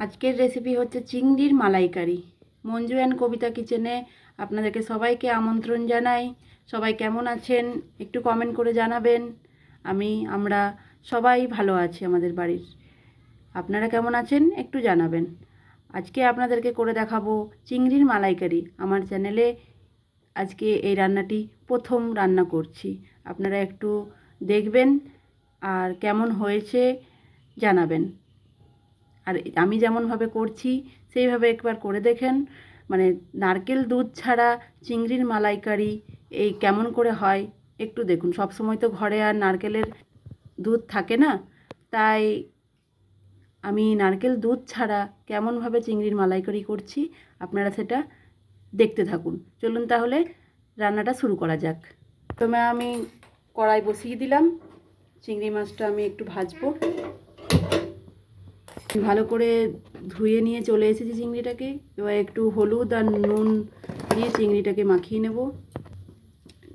আজকের রেসিপি হচ্ছে চিংড়ির মালাইকারি। মঞ্জু অ্যান্ড কবিতা কিচেনে আপনাদেরকে সবাইকে আমন্ত্রণ জানাই। সবাই কেমন আছেন একটু কমেন্ট করে জানাবেন। আমরা সবাই ভালো আছি আমাদের বাড়ির। আপনারা কেমন আছেন একটু জানাবেন। আজকে আপনাদেরকে করে দেখাবো চিংড়ির মালাইকারি। আমার চ্যানেলে আজকে এই রান্নাটি প্রথম রান্না করছি। আপনারা একটু দেখবেন আর কেমন হয়েছে জানাবেন। আর আমি যেমনভাবে করছি সেইভাবে একবার করে দেখেন। মানে নারকেল দুধ ছাড়া চিংড়ির মালাইকারি এই কেমন করে হয় একটু দেখুন। সব সময় তো ঘরে আর নারকেলের দুধ থাকে না, তাই আমি নারকেল দুধ ছাড়া কেমনভাবে চিংড়ির মালাইকারি করছি আপনারা সেটা দেখতে থাকুন। চলুন তাহলে রান্নাটা শুরু করা যাক। প্রথমে আমি কড়াই বসিয়ে দিলাম। চিংড়ি মাছটা আমি একটু ভাজবো। ভালো করে ধুয়ে নিয়ে চলে এসেছি চিংড়িটাকে। এবার একটু হলুদ আর নুন দিয়ে চিংড়িটাকে মাখিয়ে নেব।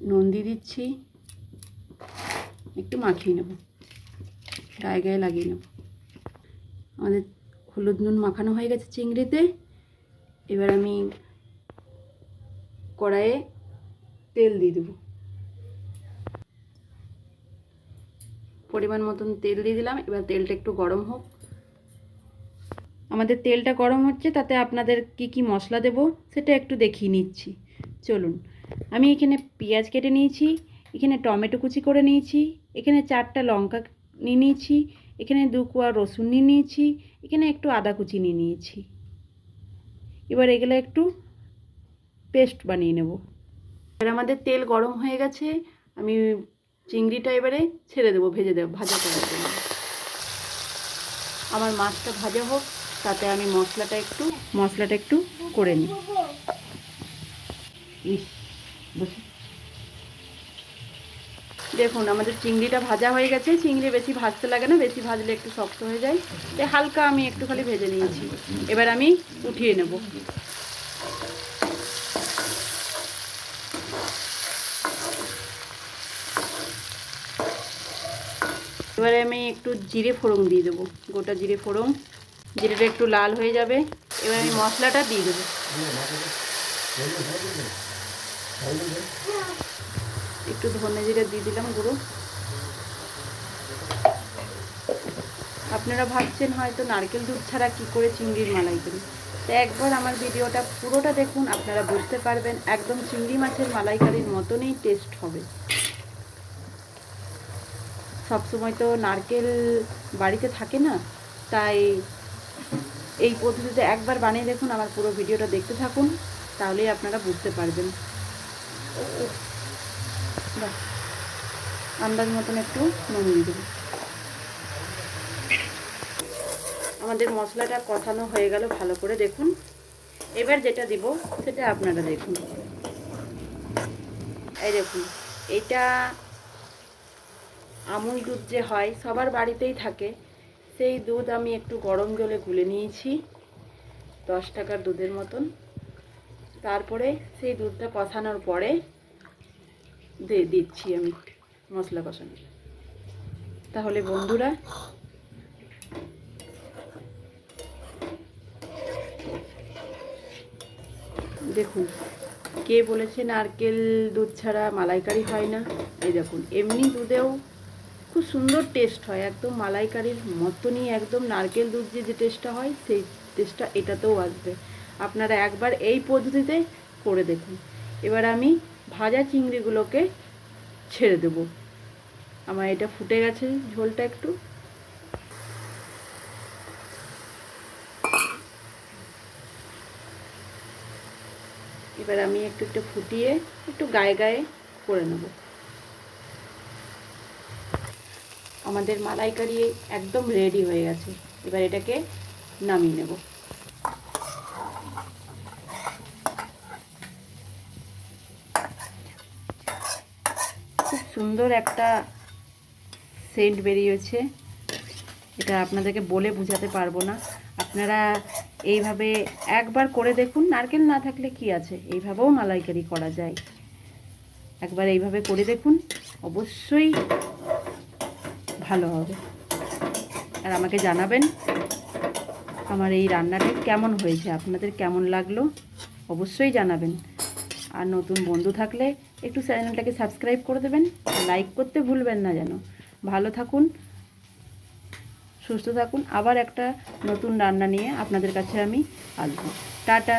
নুন দিয়ে দিচ্ছি, একটু মাখিয়ে নেব, গায়ে গায়ে লাগিয়ে নেব। আমাদের হলুদ নুন মাখানো হয়ে গেছে চিংড়িতে। এবার আমি কড়াইয়ে তেল দিয়ে দেবো। পরিমাণ মতন তেল দিয়ে দিলাম। এবার তেলটা একটু গরম হোক। আমাদের তেলটা গরম হচ্ছে, তাতে আপনাদের কি কি মশলা দেব সেটা একটু দেখিয়ে নিচ্ছি। চলুন। আমি এখানে পেঁয়াজ কেটে নিয়েছি, এখানে টমেটো কুচি করে নিয়েছি, এখানে 4টা লঙ্কা নিয়ে নিয়েছি, এখানে 2 কোয়া রসুন নিয়ে নিয়েছি, এখানে একটু আদা কুচি নিয়ে নিয়েছি। এবার এগুলো একটু পেস্ট বানিয়ে নেব। এবার আমাদের তেল গরম হয়ে গেছে। আমি চিংড়িটা এবারে ছেড়ে দেবো, ভাজা করার জন্য। আমার মাছটা ভাজা হোক, তাতে আমি মশলাটা একটু করে নিই। দেখুন আমাদের চিংড়িটা ভাজা হয়ে গেছে। চিংড়ি বেশি ভাজতে লাগে না, বেশি ভাজলে একটু শক্ত হয়ে যায়। তাই হালকা আমি একটু খালি ভেজে নিয়েছি। এবার আমি উঠিয়ে নেব। এবারে আমি একটু জিরে ফোড়ন দিয়ে দেবো, গোটা জিরে ফোড়ন। জিরেটা একটু লাল হয়ে যাবে। এবার আমি মশলাটা দিয়ে দেবো। একটু ধনে জিরে দিয়ে দিলাম গুঁড়ো। আপনারা ভাবছেন হয়তো নারকেল দুধ ছাড়া কি করে চিংড়ির মালাইকারি। তো একবার আমার ভিডিওটা পুরোটা দেখুন, আপনারা বুঝতে পারবেন। একদম চিংড়ি মাছের মালাইকারির মতনই টেস্ট হবে। সবসময় তো নারকেল বাড়িতে থাকে না, তাই এই পদ্ধতিতে একবার বানিয়ে দেখুন। আমার পুরো ভিডিওটা দেখতে থাকুন, তাহলেই আপনারা বুঝতে পারবেন। আন্দাজ মতন একটু নুন দিয়ে দেবো। আমাদের মশলাটা কষানো হয়ে গেল ভালো করে, দেখুন। এবার যেটা দিব সেটা আপনারা দেখুন। এই দেখুন, এটা আমুল দুধ যে হয় সবার বাড়িতেই থাকে, সেই দুধ আমি একটু গরম জলে গুলে নিয়েছি, 10 টাকার দুধের মতন। তারপরে সেই দুধটা কষানোর পরে দিচ্ছি আমি মশলা কষানো। তাহলে বন্ধুরা দেখুন, কে বলেছে নারকেল দুধ ছাড়া মালাইকারি হয় না। এই দেখুন, এমনি দুধেও খুব সুন্দর টেস্ট হয়, একদম মালাইকারির মতনই। একদম নারকেল দুধ যে টেস্টটা হয় সেই টেস্টটা এটাতেও আসবে। আপনারা একবার এই পদ্ধতিতে করে দেখুন। এবার আমি ভাজা চিংড়িগুলোকে ছেড়ে দেব। আমার এটা ফুটে গেছে ঝোলটা একটু। এবার আমি একটু ফুটিয়ে একটু গায়ে গায়ে করে নেব। আমাদের মালাইকারি একদম রেডি হয়ে গেছে। এবার এটাকে নামিয়ে নেব। খুব সুন্দর একটা সেন্ট বেরিয়েছে, এটা আপনাদেরকে বলে বোঝাতে পারবো না। আপনারা এইভাবে একবার করে দেখুন। নারকেল না থাকলে কি আছে, এইভাবেও মালাইকারি করা যায়। একবার এইভাবে করে দেখুন, অবশ্যই ভালো হবে। আর আমাকে জানাবেন আমার এই রান্নাটা কেমন হয়েছে, আপনাদের কেমন লাগলো অবশ্যই জানাবেন। আর নতুন বন্ধু থাকলে একটু চ্যানেলটাকে সাবস্ক্রাইব করে দেবেন, লাইক করতে ভুলবেন না যেন। ভালো থাকুন, সুস্থ থাকুন। আবার একটা নতুন রান্না নিয়ে আপনাদের কাছে আমি আসবো। টাটা।